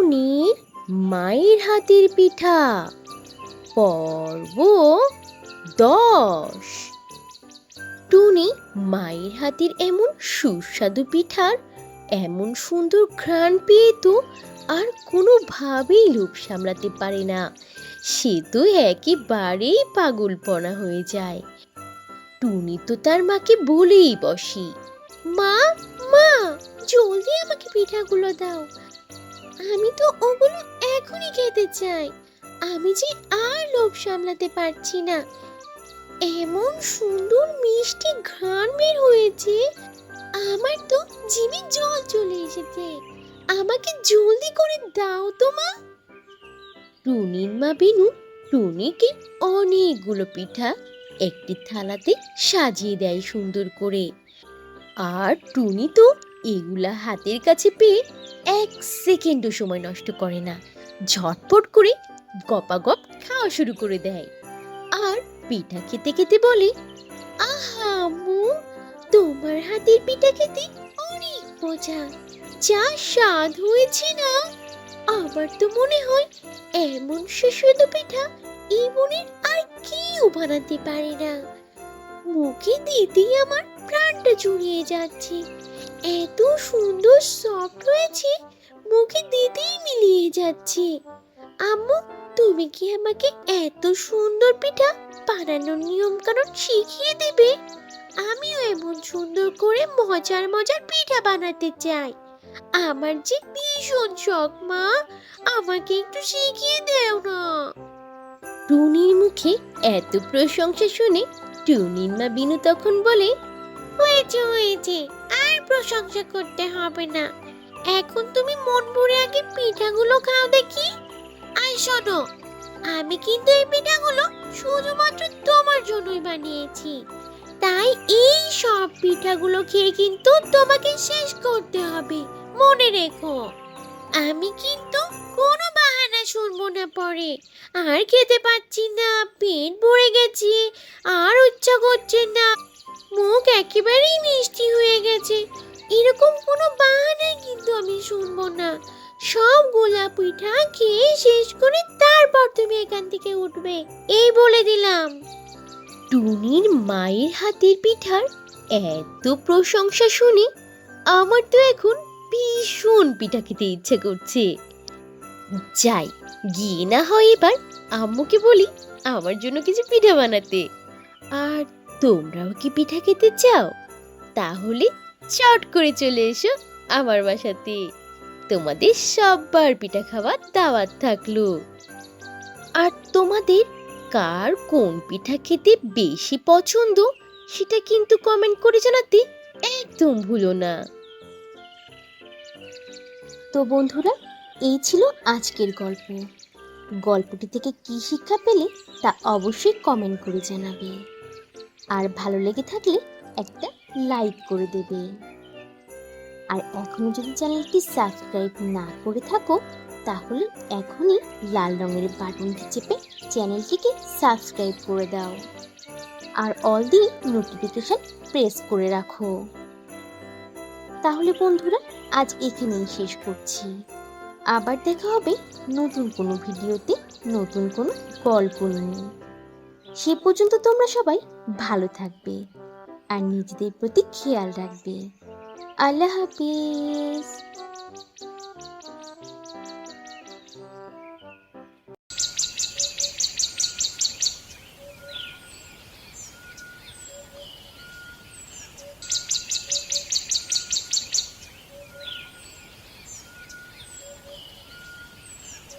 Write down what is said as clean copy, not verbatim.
টুনির মায়ের হাতের পিঠা পর্ব 10। টুনি মায়ের হাতের এমন সুস্বাদু পিঠার এমন সুন্দর ঘ্রাণ পেয়ে তো আর কোনোভাবেই লোভ সামলাতে পারে না। সে তো একেবারেই পাগলপনা হয়ে যায়। টুনি তো তার মাকে বলেই বসে, মা মা জলদি আমাকে পিঠাগুলো দাও, আমি তো ওগুলো এখনই খেতে চাই। আমি যে আর লোভ সামলাতে পারছি না, এমন সুন্দর মিষ্টি ঘ্রাণ বের হয়েছে, আমার তো জিভে জল চলে এসেছে। আমাকে জলদি করে দাও তো মা। টুনির মা বিনু টুনিকে অনেকগুলো পিঠা একটি থালাতে সাজিয়ে দেয় সুন্দর করে। আর টুনি তো এগুলা হাতের কাছে পেয়ে 1 সেকেন্ডও সময় নষ্ট করে না, ঝটপট করে গপাগপ খাওয়া শুরু করে দেয়। আর পিঠা খেতে খেতে বলে, আহা আম্মু, তোমার হাতের পিঠা খেতে অনেক মজা, যা স্বাদ হয়েছে না। আমার তো মনে হয় এমন সুস্বাদু পিঠা এই বোনের আর কেউ বানাতে পারে না। মুখে দিতেই আমার প্রাণটা জুড়িয়ে যাচ্ছে, এত সুন্দর সফট হয়েছে, মুখে দিতেই মিলিয়ে যাচ্ছে। আম্মু, তুমি কি আমাকে এত সুন্দর পিঠা বানানোর নিয়ম কানুন শিখিয়ে দেবে? আমিও এমন সুন্দর করে মজার মজার পিঠা বানাতে চাই। আমার যে ভীষণ শখ মা, আমাকে একটু শিখিয়ে দাও না। টুনির মুখে এত প্রশংসা শুনে টুনির মা বিনু তখন বলে, হয়েছে হয়েছে, আর প্রশংসা করতে হবে না। এখন তুমি মন ভরে আগে পিঠাগুলো খাও দেখি। আর শোনো, আমি কিন্তু এই পিঠাগুলো শুধুমাত্র তোমার জন্যই বানিয়েছি, তাই এই সব পিঠাগুলো খেয়ে কিন্তু তোমাকে শেষ করতে হবে, মনে রেখো। আমি কিন্তু কোনো বাহানা শুনবো না পরে। আর খেতে পাচ্ছি না, পেট ভরে গেছে, আর ইচ্ছা করছে না, মুখ একেবারেই মিষ্টি হয়ে গেছে, এরকম কোনো বাহানাই কিন্তু আমি শুনবো না। সব গোলা পিঠা খেয়ে শেষ করে তারপর তুমি এখান থেকে উঠবে, এই বলে দিলাম। টুনির মায়ের হাতের পিঠার এত প্রশংসা শুনে আমার তো এখন ভীষণ পিঠা খেতে ইচ্ছে করছে। যাই, গিয়ে না হয় এবার আম্মুকে বলি আমার জন্য কিছু পিঠা বানাতে। আর তোমরাও কি পিঠা খেতে চাও? তাহলে চট করে চলে এসো আমার বাসাতে, তোমাদের সববার পিঠা খাওয়ার দাওয়াত থাকলো। আর তোমাদের কার কোন পিঠা খেতে বেশি পছন্দ সেটা কিন্তু কমেন্ট করে জানাতে একদম ভুলো না। তো বন্ধুরা, এই ছিল আজকের গল্প। গল্পটি থেকে কি শিক্ষা পেলে তা অবশ্যই কমেন্ট করে জানাবে। আর ভালো লেগে থাকলে একটা লাইক করে দেবে। আর এখনো যদি চ্যানেলটি সাবস্ক্রাইব না করে থাকো, তাহলে এখনই লাল রঙের বাটনটি চেপে চ্যানেলটিকে সাবস্ক্রাইব করে দাও। আর অল দি নোটিফিকেশন প্রেস করে রাখো। তাহলে বন্ধুরা, আজ এখানেই শেষ করছি। আবার দেখা হবে নতুন কোনো ভিডিওতে, নতুন কোনো গল্প নিয়ে। সে পর্যন্ত তোমরা সবাই ভালো থাকবে আর নিজেদের প্রতি খেয়াল রাখবে। আল্লাহ হাফিজ।